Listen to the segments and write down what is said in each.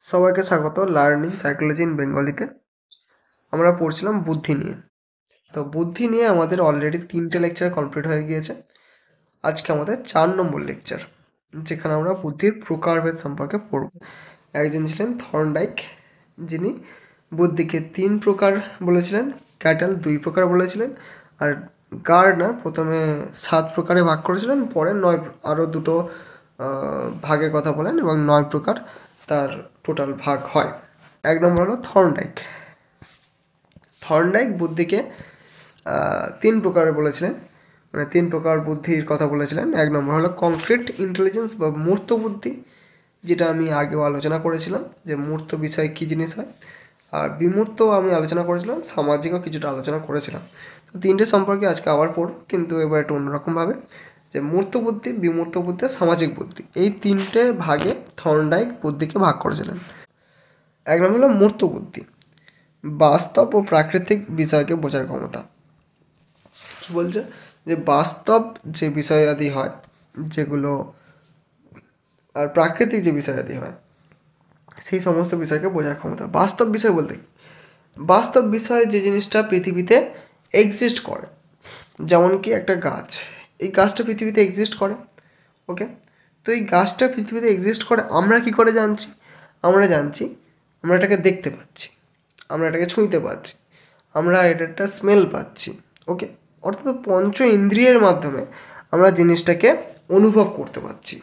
সবাইকে স্বাগত learning psychology in বেঙ্গলিতে। আমরা পড়ছিলাম বুদ্ধি নিয়ে। তো বুদ্ধি নিয়ে আমাদের অলরেডি 3টে লেকচার কমপ্লিট হয়ে গিয়েছে। আজকে আমাদের 4 নম্বর লেকচার, যেখানে আমরা বুদ্ধির প্রকারভেদ সম্পর্কে পড়ব। একজন ছিলেন থর্নডাইক, যিনি বুদ্ধিকে 3 প্রকার বলেছিলেন, ক্যাটল 2 প্রকার বলেছিলেন, আর গার্ডনার প্রথমে 7 প্রকারে ভাগ করেছিলেন, পরে 9 আরও দুটো ভাগের কথা বলেন এবং 9 প্রকার তার টোটাল ভাগ হয়। 1 নম্বর হলো থর্নডাইক। থর্নডাইক বুদ্ধিকে 3 প্রকারে বলেছিলেন, মানে 3 প্রকার বুদ্ধির কথা বলেছিলেন। 1 নম্বর হলো কংক্রিট ইন্টেলিজেন্স বা মূর্ত বুদ্ধি, যেটা আমি আগেও আলোচনা করেছিলাম যে মূর্ত বিষয় কী জিনিস হয়। আর বিমূর্ত আমি আলোচনা করেছিলাম, সামাজিকও কিছুটা আলোচনা করেছিলাম। তো 3টে সম্পর্কে আজকে আবার পড়ব, কিন্তু এবার একটু অন্যরকমভাবে, যে মূর্ত বুদ্ধি, বিমূর্ত বুদ্ধি, সামাজিক বুদ্ধি, এই 3টে ভাগে থর্নডাইক বুদ্ধিকে ভাগ করেছিলেন। 1 নম্বর হলো মূর্ত বুদ্ধি, বাস্তব ও প্রাকৃতিক বিষয়কে বোঝার ক্ষমতা। কি বলছে? যে বাস্তব যে বিষয়াদি হয় যেগুলো, আর প্রাকৃতিক যে বিষয়াদি হয় সেই সমস্ত বিষয়কে বোঝার ক্ষমতা। বাস্তব বিষয় বলতে কি? বাস্তব বিষয় যে জিনিসটা পৃথিবীতে এক্সিস্ট করে, যেমন কি একটা গাছ, এই গাছটা পৃথিবীতে এক্সিস্ট করে। ওকে, তো এই গাছটা পৃথিবীতে এক্সিস্ট করে আমরা কি করে জানছি? আমরা জানছি, আমরা এটাকে দেখতে পাচ্ছি, আমরা এটাকে ছুঁইতে পাচ্ছি, আমরা এটা একটা স্মেল পাচ্ছি। ওকে, অর্থাৎ পঞ্চ ইন্দ্রিয়ের মাধ্যমে আমরা জিনিসটাকে অনুভব করতে পারছি।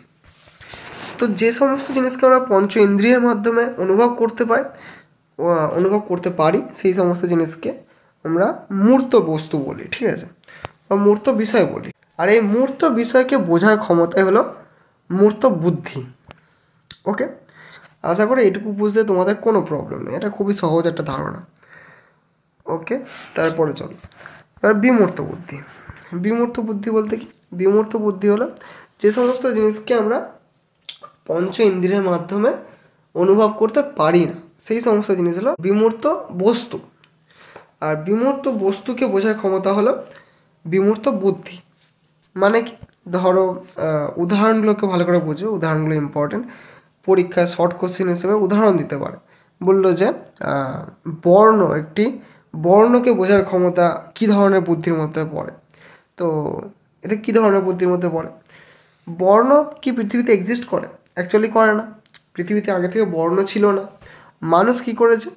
তো যে সমস্ত জিনিসকে আমরা পঞ্চ ইন্দ্রিয়ের মাধ্যমে অনুভব করতে পারি সেই সমস্ত জিনিসকে আমরা মূর্ত বস্তু বলি, ঠিক আছে, বা মূর্ত বিষয় বলি। আর এই মূর্ত বিষয়কে বোঝার ক্ষমতাই হলো মূর্ত বুদ্ধি। ওকে, আশা করি এটুকু বুঝতে তোমাদের কোনো প্রবলেম নেই, এটা খুবই সহজ একটা ধারণা। ওকে, তারপরে চলো এবার বিমূর্ত বুদ্ধি। বিমূর্ত বুদ্ধি বলতে কি? বিমূর্ত বুদ্ধি হলো যে সমস্ত জিনিসকে আমরা পঞ্চ ইন্দ্রিয়ের মাধ্যমে অনুভব করতে পারি না, সেই সমস্ত জিনিস হলো বিমূর্ত বস্তু। আর বিমূর্ত বস্তুকে বোঝার ক্ষমতা হলো বিমূর্ত বুদ্ধি। মানে কি? ধরো উদাহরণগুলোকে ভালো করে বুঝো, উদাহরণগুলো ইম্পর্টেন্ট। পরীক্ষায় শর্ট কোশ্চেন হিসেবে উদাহরণ দিতে পারে। বললো যে বর্ণ, একটি বর্ণকে বোঝার ক্ষমতা কী ধরনের বুদ্ধির মধ্যে পড়ে? তো এটা কী ধরনের বুদ্ধির মধ্যে পড়ে? বর্ণ কি পৃথিবীতে এক্সিস্ট করে? অ্যাকচুয়ালি করে না। পৃথিবীতে আগে থেকে বর্ণ ছিল না। মানুষ কি করেছে?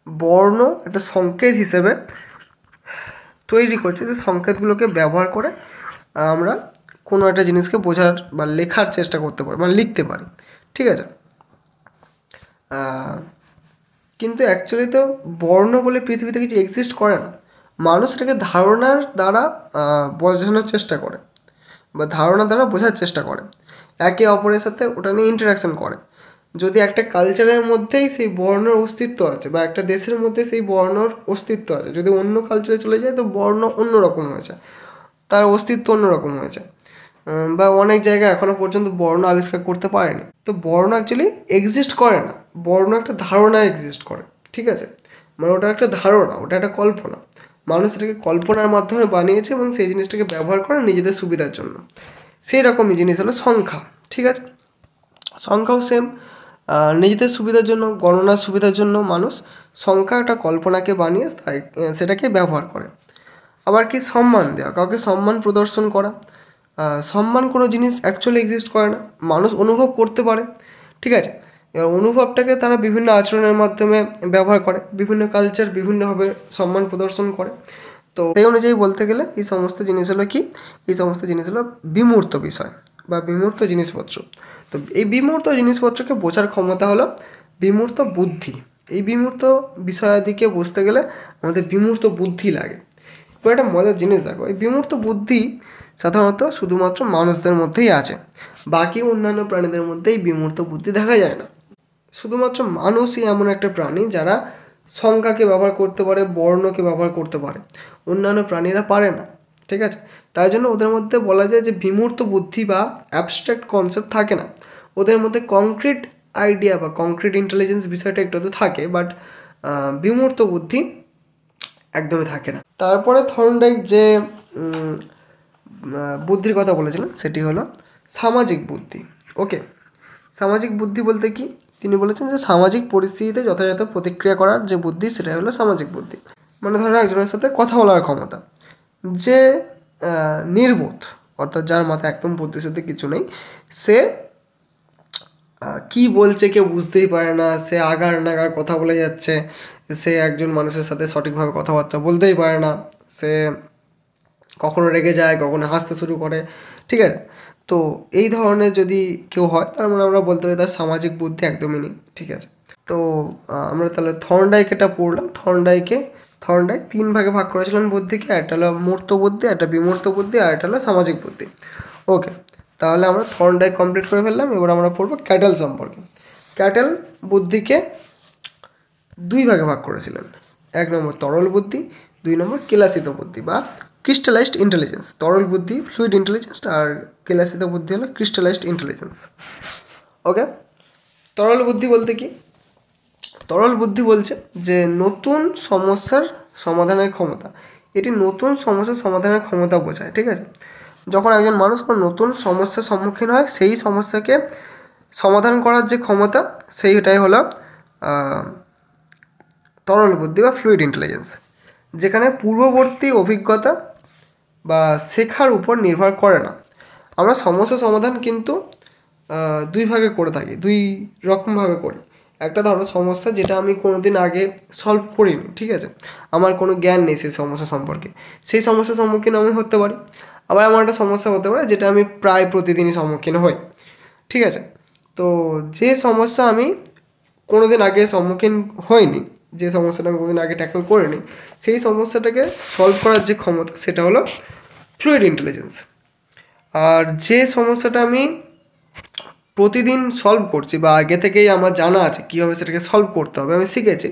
বর্ণ একটা সংকেত হিসেবে তৈরি করছে, যে সংকেতগুলোকে ব্যবহার করে আমরা কোনো একটা জিনিসকে বোঝার বা লেখার চেষ্টা করতে পারি, মানে লিখতে পারি, ঠিক আছে। কিন্তু অ্যাকচুয়ালি তো বর্ণ বলে পৃথিবীতে কিছু এক্সিস্ট করে না। মানুষ এটাকে ধারণার দ্বারা বোঝানোর চেষ্টা করে বা ধারণা দ্বারা বোঝার চেষ্টা করে, একে অপরের সাথে ওটা নিয়ে ইন্টারাকশান করে। যদি একটা কালচারের মধ্যেই সেই বর্ণর অস্তিত্ব আছে বা একটা দেশের মধ্যে সেই বর্ণর অস্তিত্ব আছে, যদি অন্য কালচারে চলে যায় তো বর্ণ অন্যরকম হয়ে যায়, তার অস্তিত্ব অন্যরকম হয়ে যায়। বা অনেক জায়গায় এখনও পর্যন্ত বর্ণ আবিষ্কার করতে পারেনি। তো বর্ণ অ্যাকচুয়ালি এক্সিস্ট করে না, বর্ণ একটা ধারণা এক্সিস্ট করে, ঠিক আছে। মানে ওটা একটা ধারণা, ওটা একটা কল্পনা। মানুষ এটাকে কল্পনার মাধ্যমে বানিয়েছে এবং সেই জিনিসটাকে ব্যবহার করে নিজেদের সুবিধার জন্য। সেই রকমই জিনিস হলো সংখ্যা, ঠিক আছে। সংখ্যাও সেম, নিজেদের সুবিধার জন্য, গণনার সুবিধার জন্য মানুষ সংখ্যা একটা কল্পনাকে বানিয়ে সেটাকে ব্যবহার করে। আবার কি সম্মান দেওয়া, কাউকে সম্মান প্রদর্শন করা। সম্মান কোনো জিনিস অ্যাকচুয়ালি এক্সিস্ট করে না, মানুষ অনুভব করতে পারে, ঠিক আছে। এবার অনুভবটাকে তারা বিভিন্ন আচরণের মাধ্যমে ব্যবহার করে, বিভিন্ন কালচার বিভিন্নভাবে সম্মান প্রদর্শন করে। তো সেই অনুযায়ী বলতে গেলে এই সমস্ত জিনিস হলো কি? এই সমস্ত জিনিস হলো বিমূর্ত বিষয় বা বিমূর্ত জিনিসপত্র। তো এই বিমূর্ত জিনিসপত্রকে বোঝার ক্ষমতা হলো বিমূর্ত বুদ্ধি। এই বিমূর্ত বিষয়াদিকে বুঝতে গেলে আমাদের বিমূর্ত বুদ্ধি লাগে। এবার একটা মজার জিনিস দেখো, এই বিমূর্ত বুদ্ধি সাধারণত শুধুমাত্র মানুষদের মধ্যেই আছে, বাকি অন্যান্য প্রাণীদের মধ্যে এই বিমূর্ত বুদ্ধি দেখা যায় না। শুধুমাত্র মানুষই এমন একটা প্রাণী যারা সংখ্যাকে ব্যবহার করতে পারে, বর্ণকে ব্যবহার করতে পারে, অন্যান্য প্রাণীরা পারে না, ঠিক আছে। তাই জন্য ওদের মধ্যে বলা যায় যে বিমূর্ত বুদ্ধি বা অ্যাবস্ট্রাক্ট কনসেপ্ট থাকে না। ওদের মধ্যে কংক্রিট আইডিয়া বা কংক্রিট ইন্টেলিজেন্স বিষয়টা একটু তো থাকে, বাট বিমূর্ত বুদ্ধি একদমই থাকে না। তারপরে থর্নডাইক যে বুদ্ধির কথা বলেছিলেন সেটি হলো সামাজিক বুদ্ধি। ওকে, সামাজিক বুদ্ধি বলতে কি, তিনি বলেছেন যে সামাজিক পরিস্থিতিতে যথাযথ প্রতিক্রিয়া করার যে বুদ্ধি সেটাই হলো সামাজিক বুদ্ধি। মানে ধরো একজনের সাথে কথা বলার ক্ষমতা, যে নির্বোধ অর্থাৎ যার মাথায় একদম বুদ্ধি শুদ্ধি কিছু নেই, সে কি বলছে কেউ বুঝতেই পারে না, সে আগার নাগার কথা বলে যাচ্ছে, সে একজন মানুষের সাথে সঠিকভাবে কথাবার্তা বলতেই পারে না, সে কখনো রেগে যায়, কখনো হাসতে শুরু করে, ঠিক আছে। তো এই ধরনের যদি কেউ হয় তার মানে আমরা বলতে পারি তার সামাজিক বুদ্ধি একদমই নেই, ঠিক আছে। তো আমরা তাহলে থর্নডাইক এটা পড়লাম। থর্নডাইক 3 ভাগে ভাগ করেছিলেন বুদ্ধিকে, একটা হলো মূর্ত বুদ্ধি, একটা বিমূর্ত বুদ্ধি, আর একটা হলো সামাজিক বুদ্ধি। ওকে, তাহলে আমরা থর্নডাইক কমপ্লিট করে ফেললাম। এবার আমরা পড়বো ক্যাটেল সম্পর্কে। ক্যাটেল বুদ্ধিকে 2 ভাগে ভাগ করেছিলেন, 1 নম্বর তরল বুদ্ধি, 2 নম্বর কেলাসিত বুদ্ধি বা ক্রিস্টালাইজড ইন্টেলিজেন্স। তরল বুদ্ধি ফ্লুইড ইন্টেলিজেন্স, আর কেলাসিত বুদ্ধি হলো ক্রিস্টালাইজড ইন্টেলিজেন্স। ওকে, তরল বুদ্ধি বলতে কি, তরল বুদ্ধি বলছে যে নতুন সমস্যার সমাধানের ক্ষমতা, এটি নতুন সমস্যার সমাধানের ক্ষমতা বোঝায়, ঠিক আছে। যখন একজন মানুষ কোনো নতুন সমস্যার সম্মুখীন হয়, সেই সমস্যাকে সমাধান করার যে ক্ষমতা, সেইটাই হলো তরল বুদ্ধি বা ফ্লুইড ইন্টেলিজেন্স, যেখানে পূর্ববর্তী অভিজ্ঞতা বা শেখার উপর নির্ভর করে না। আমরা সমস্যা সমাধান কিন্তু 2 ভাগে করে থাকি, 2 রকমভাবে করি। একটা ধরো সমস্যা যেটা আমি কোনো দিন আগে সলভ করিনি, ঠিক আছে, আমার কোনো জ্ঞান নেই সেই সমস্যা সম্পর্কে, সেই সমস্যার সম্মুখীন আমি হতে পারি। আবার এমন একটা সমস্যা হতে পারে যেটা আমি প্রায় প্রতিদিনই সম্মুখীন হই, ঠিক আছে। তো যে সমস্যা আমি কোনো দিন আগে সম্মুখীন হইনি, যে সমস্যাটা আমি কোনোদিন আগে ট্যাকল করিনি, সেই সমস্যাটাকে সলভ করার যে ক্ষমতা সেটা হলো ফ্লুইড ইন্টেলিজেন্স। আর যে সমস্যাটা আমি প্রতিদিন সলভ করছি বা আগে থেকেই আমার জানা আছে কীভাবে সেটাকে সলভ করতে হবে, আমি শিখেছি,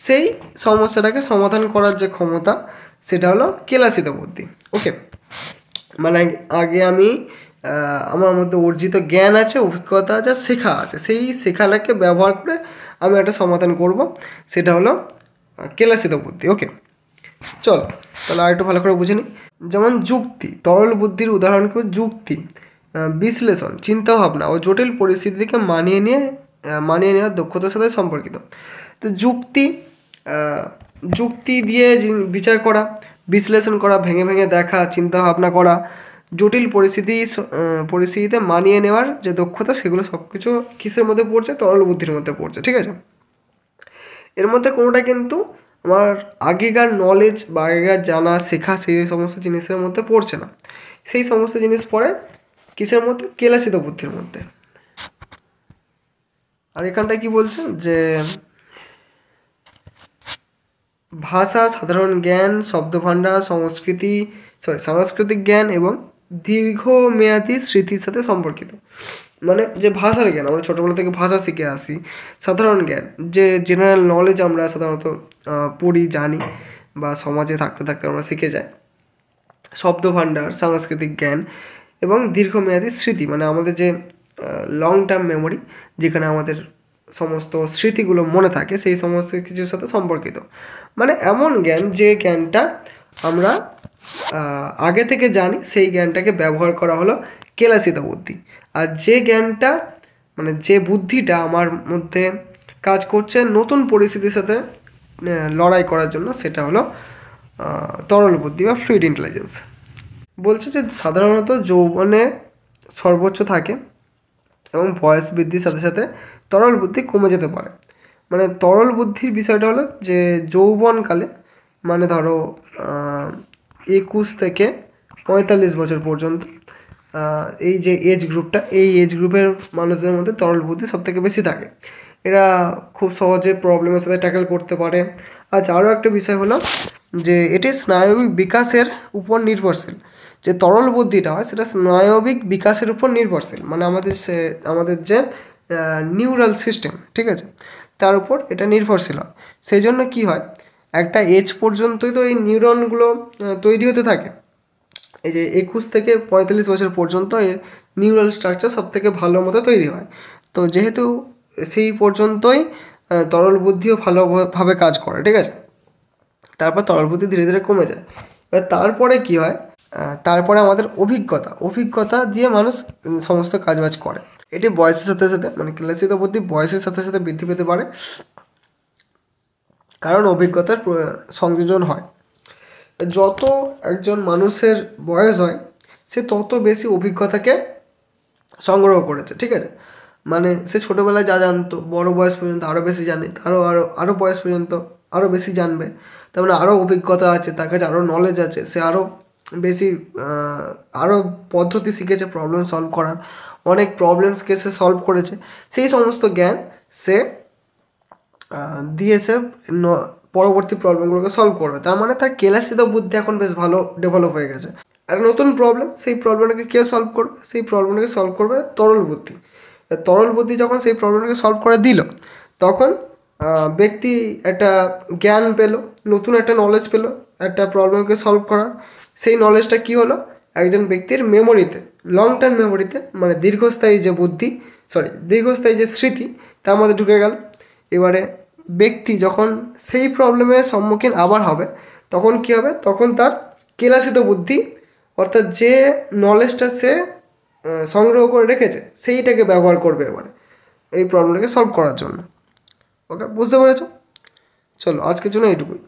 সেই সমস্যাটাকে সমাধান করার যে ক্ষমতা সেটা হলো কেলাসিত বুদ্ধি। ওকে, মানে আগে আমি আমার মধ্যে অর্জিত জ্ঞান আছে, অভিজ্ঞতা আছে, শেখা আছে, সেই শেখাটাকে ব্যবহার করে আমি একটা সমাধান করব, সেটা হলো কেলাসিত বুদ্ধি। ওকে, চলো তাহলে আর একটু ভালো করে বুঝে নিই। যেমন যুক্তি, তরল বুদ্ধির উদাহরণ কেউ যুক্তি, বিশ্লেষণ, চিন্তাভাবনা ও জটিল পরিস্থিতিকে মানিয়ে নেওয়ার দক্ষতার সাথে সম্পর্কিত। তো যুক্তি দিয়ে বিচার করা, বিশ্লেষণ করা, ভেঙে ভেঙে দেখা, চিন্তাভাবনা করা, জটিল পরিস্থিতিতে মানিয়ে নেওয়ার যে দক্ষতা, সেগুলো সব কিছু কিসের মধ্যে পড়ছে, তরল বুদ্ধির মধ্যে পড়ছে, ঠিক আছে। এর মধ্যে কোনোটা কিন্তু আমার আগেকার নলেজ বা আগেকার জানা শেখা সেই সমস্ত জিনিসের মধ্যে পড়ছে না, সেই সমস্ত জিনিস পড়ে কিসের মধ্যে, কেলাসিত বুদ্ধির মধ্যে। আর এখানটায় কি বলছে যে ভাষা, সাধারণ জ্ঞান, শব্দভাণ্ডার, সাংস্কৃতিক জ্ঞান এবং দীর্ঘমেয়াদী স্মৃতির সাথে সম্পর্কিত। মানে যে ভাষার জ্ঞান, আমরা ছোটোবেলা থেকে ভাষা শিখে আসি, সাধারণ জ্ঞান যে জেনারেল নলেজ আমরা সাধারণত পড়ি, জানি বা সমাজে থাকতে থাকতে আমরা শিখে যাই, শব্দভাণ্ডার, সাংস্কৃতিক জ্ঞান এবং দীর্ঘমেয়াদী স্মৃতি, মানে আমাদের যে লং টার্ম মেমোরি, যেখানে আমাদের সমস্ত স্মৃতিগুলো মনে থাকে, সেই সমস্ত কিছুর সাথে সম্পর্কিত। মানে এমন জ্ঞান যে জ্ঞানটা আমরা আগে থেকে জানি, সেই জ্ঞানটাকে ব্যবহার করা হলো কেলাসিত বুদ্ধি। আর যে জ্ঞানটা মানে যে বুদ্ধিটা আমার মধ্যে কাজ করছে নতুন পরিস্থিতির সাথে লড়াই করার জন্য, সেটা হলো তরল বুদ্ধি বা ফ্লুইড ইন্টেলিজেন্স। বলছে যে সাধারণত যৌবনে সর্বোচ্চ থাকে এবং বয়স বৃদ্ধির সাথে সাথে তরল বুদ্ধি কমে যেতে পারে। মানে তরল বুদ্ধির বিষয়টা হলো যে যৌবনকালে, মানে ধরো 21 থেকে 45 বছর পর্যন্ত, এই যে এজ গ্রুপটা, এই এজ গ্রুপের মানুষদের মধ্যে তরল বুদ্ধি সবথেকে বেশি থাকে। এরা খুব সহজে প্রবলেমের সাথে ট্যাকেল করতে পারে। আচ্ছা, আরও একটা বিষয় হলো যে এটি স্নায়বিক বিকাশের উপর নির্ভরশীল। যে তরল বুদ্ধিটা হয় সেটা স্নায়বিক বিকাশের উপর নির্ভরশীল, মানে আমাদের যে নিউরাল সিস্টেম, ঠিক আছে, তার উপর এটা নির্ভরশীল হয়। সেই জন্য কী হয়, একটা এজ পর্যন্তই তো এই নিউরনগুলো তৈরি হতে থাকে। এই যে 21 থেকে 45 বছর পর্যন্ত এর নিউরাল স্ট্রাকচার সব থেকে ভালো মতো তৈরি হয়। তো যেহেতু সেই পর্যন্তই তরল বুদ্ধিও ভালোভাবে কাজ করে, ঠিক আছে। তারপর তরল বুদ্ধি ধীরে ধীরে কমে যায়। এবার তারপরে কী হয়, তারপরে আমাদের অভিজ্ঞতা দিয়ে মানুষ সমস্ত কাজবাজ করে। এটি বয়সের সাথে সাথে মানে কেলাসিত বুদ্ধি বয়সের সাথে সাথে বৃদ্ধি পেতে পারে, কারণ অভিজ্ঞতার সংযোজন হয়। যত একজন মানুষের বয়স হয় সে তত বেশি অভিজ্ঞতাকে সংগ্রহ করেছে, ঠিক আছে। মানে সে ছোটোবেলায় যা জানতো বড় বয়স পর্যন্ত আরও বেশি জানে, আরও বয়স পর্যন্ত আরও বেশি জানবে, তার মানে আরও অভিজ্ঞতা আছে, তার কাছে আরও নলেজ আছে, সে আরও বেশি আরও পদ্ধতি শিখেছে প্রবলেম সলভ করার, অনেক প্রবলেমসকে সে সলভ করেছে, সেই সমস্ত জ্ঞান সে দিয়ে সে পরবর্তী প্রবলেমগুলোকে সলভ করবে। তার মানে তার কেলাসিত বুদ্ধি এখন বেশ ভালো ডেভেলপ হয়ে গেছে। একটা নতুন প্রবলেম, সেই প্রবলেমটাকে কে সলভ করবে? সেই প্রবলেমটাকে সলভ করবে তরল বুদ্ধি। তরল বুদ্ধি যখন সেই প্রবলেমটাকে সলভ করে দিল, তখন ব্যক্তি একটা জ্ঞান পেল, নতুন একটা নলেজ পেল একটা প্রবলেমকে সলভ করার। সেই নলেজটা কী হলো? একজন ব্যক্তির মেমোরিতে, লং টার্ম মেমোরিতে, মানে দীর্ঘস্থায়ী যে স্মৃতি তার মধ্যে ঢুকে গেল। এবারে ব্যক্তি যখন সেই প্রবলেমের সম্মুখীন আবার হবে, তখন কী হবে? তখন তার কেলাসিত বুদ্ধি, অর্থাৎ যে নলেজটা সে সংগ্রহ করে রেখেছে সেইটাকে ব্যবহার করবে এবারে এই প্রবলেমটাকে সলভ করার জন্য। ওকে, বুঝতে পেরেছো? চলো আজকের জন্য এইটুকুই।